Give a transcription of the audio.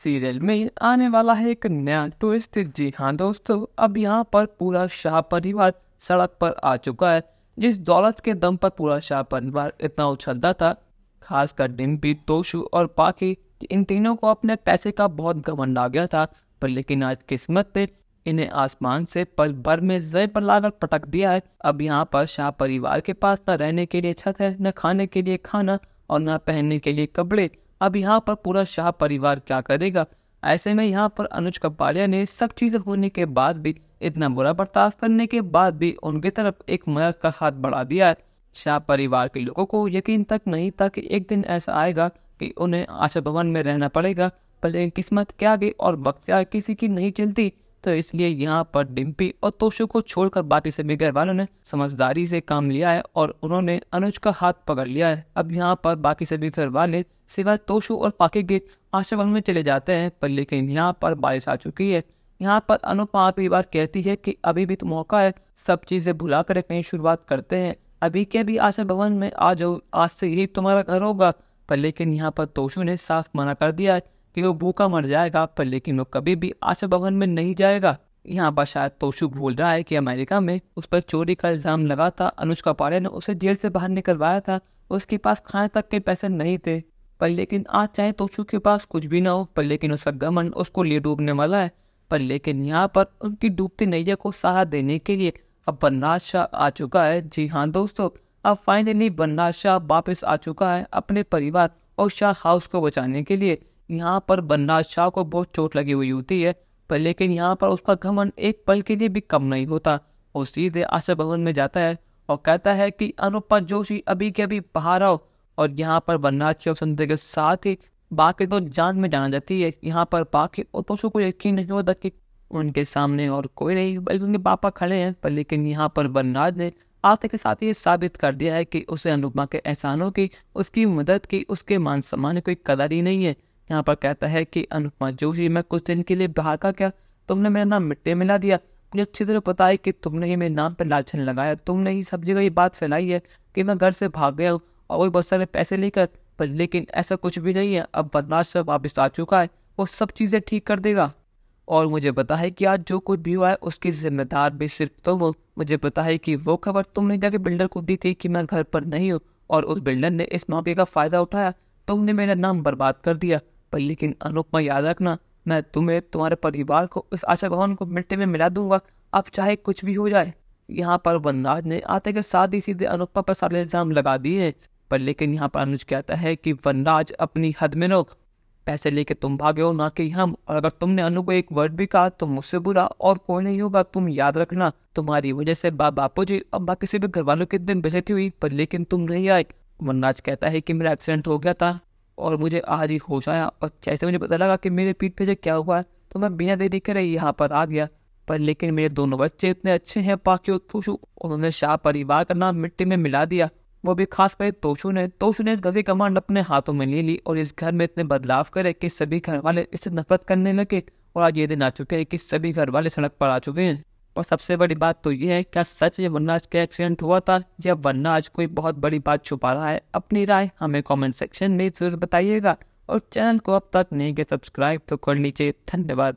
Serial में आने वाला है एक नया ट्विस्ट। जी हाँ दोस्तों, अब यहाँ पर पूरा शाह परिवार सड़क पर आ चुका है। जिस दौलत के दम पर पूरा शाह परिवार इतना उछलता था, खासकर डिम्पी, तोशु और पाकी, इन तीनों को अपने पैसे का बहुत घमंड आ गया था। पर लेकिन आज किस्मत ने इन्हें आसमान से पल भर में जय पर लाकर पटक दिया है। अब यहाँ पर शाह परिवार के पास न रहने के लिए छत है, न खाने के लिए खाना और न पहनने के लिए कपड़े। अब यहाँ पर पूरा शाह परिवार क्या करेगा? ऐसे में यहाँ पर अनुज कपाड़िया ने सब चीजें होने के बाद भी, इतना बुरा बर्ताव करने के बाद भी उनकी तरफ एक मदद का हाथ बढ़ा दिया है। शाह परिवार के लोगों को यकीन तक नहीं था कि एक दिन ऐसा आएगा कि उन्हें आशा भवन में रहना पड़ेगा। पर लेकिन किस्मत क्या गई और वक्त क्या किसी की नहीं चलती। तो इसलिए यहाँ पर डिम्पी और तोशु को छोड़कर बाकी सभी घर वालों ने समझदारी से काम लिया है और उन्होंने अनुज का हाथ पकड़ लिया है। अब यहाँ पर बाकी सभी घर वाले सिवाय तोशु और पाके के आश्रम में चले जाते हैं। पर लेकिन यहाँ पर बारिश आ चुकी है। यहाँ पर अनुपमा आखिरी बार कहती है कि अभी भी तो मौका है, सब चीजें भुला कर एक नई शुरुआत करते हैं। अभी के भी आशा भवन में आ जाओ, आज से यही तुम्हारा घर होगा। पर लेकिन यहाँ पर तोशु ने साफ मना कर दिया है कि वो भूखा मर जाएगा। पर लेकिन वो कभी भी आशा भवन में नहीं जाएगा। यहाँ पर शायद तोशु भूल रहा है कि अमेरिका में उस पर चोरी का इल्जाम लगा था। अनुज कपाड़िया ने उसे जेल से बाहर निकलवाया था। उसके पास खाने तक के पैसे नहीं थे। पर लेकिन आज चाहे तोशु के पास कुछ भी ना हो, पर लेकिन उसका घमंड उसको लिए डूबने वाला है। पर लेकिन यहाँ पर उनकी डूबती नैया को सहारा देने के लिए अब बनराज शाह आ चुका है। जी हाँ दोस्तों, अब फाइनली बनराज शाह वापस आ चुका है अपने परिवार और शाह हाउस को बचाने के लिए। यहाँ पर बनराज शाह को बहुत चोट लगी हुई होती है। पर लेकिन यहाँ पर उसका घमंड एक पल के लिए भी कम नहीं होता। वो सीधे आशा भवन में जाता है और कहता है कि अनुपमा जोशी अभी के अभी बाहर आओ। और यहाँ पर बनराज शाह सुनते के साथ ही बाकी तो जान में जाना जाती है। यहाँ पर बाकी और तोशु को यकीन नहीं होता कि उनके सामने और कोई नहीं बल्कि उनके पापा खड़े हैं। पर लेकिन यहाँ पर बनराज ने आते के साथ ये साबित कर दिया है कि उसे अनुपमा के एहसानों की, उसकी मदद की, उसके मान सम्मान की कोई कदर ही नहीं है। यहाँ पर कहता है कि अनुपमा जोशी, मैं कुछ दिन के लिए बाहर का क्या, तुमने मेरा नाम मिट्टी मिला दिया। मुझे अच्छी तरह पता है कि तुमने ही मेरे नाम पर लाछन लगाया। तुमने ही सब जगह ये बात फैलाई है कि मैं घर से भाग गया हूँ और वही बहुत सारे पैसे लेकर। पर लेकिन ऐसा कुछ भी नहीं है। अब बनराज साहब वापस आ चुका है, वो सब चीजें ठीक कर देगा। और मुझे पता है कि आज जो कुछ भी हुआ है उसकी जिम्मेदार भी सिर्फ तुम हो। मुझे पता है कि वो खबर तुमने जाके बिल्डर को दी थी कि मैं घर पर नहीं हूँ और उस बिल्डर ने इस मौके का फायदा उठाया। तुमने मेरा नाम बर्बाद कर दिया। पर लेकिन अनुपमा, याद रखना, मैं तुम्हें, तुम्हारे परिवार को, इस आशा भवन को मिट्टी में मिला दूंगा, अब चाहे कुछ भी हो जाए। यहाँ पर वनराज ने आते के साथ ही सीधे अनुपमा पर सारे इल्जाम लगा दिए। पर लेकिन यहाँ पर अनुज कहता है कि वनराज, अपनी हद में रहो। पैसे लेके तुम भागे हो, ना कि हम। और अगर तुमने अनु को एक वर्ड भी कहा तो मुझसे बुरा और कोई नहीं होगा। तुम याद रखना, तुम्हारी वजह से बापू जी और बाकी सभी घर वालों के दिन बेइज्जती हुई। पर लेकिन तुम नहीं आए। वनराज कहता है कि मेरा एक्सीडेंट हो गया था और मुझे आज ही होश आया, और जैसे मुझे पता लगा कि मेरे पीठ पे क्या हुआ है तो मैं बिना देरी करे यहाँ पर आ गया। पर लेकिन मेरे दोनों बच्चे इतने अच्छे हैं, पाकी और तोशु, उन्होंने शाह परिवार का नाम मिट्टी में मिला दिया। वो भी खास कर तोशु ने गली कमांड अपने हाथों में ले ली और इस घर में इतने बदलाव करे कि सभी घर वाले इससे नफरत करने लगे। और आज ये दिन आ चुके हैं कि सभी घर वाले सड़क पर आ चुके हैं। और सबसे बड़ी बात तो ये है, क्या सच ये वनराज का एक्सीडेंट हुआ था या वनराज कोई बहुत बड़ी बात छुपा रहा है? अपनी राय हमें कमेंट सेक्शन में जरूर बताइएगा और चैनल को अब तक नहीं किया सब्सक्राइब तो कर लीजिए। धन्यवाद।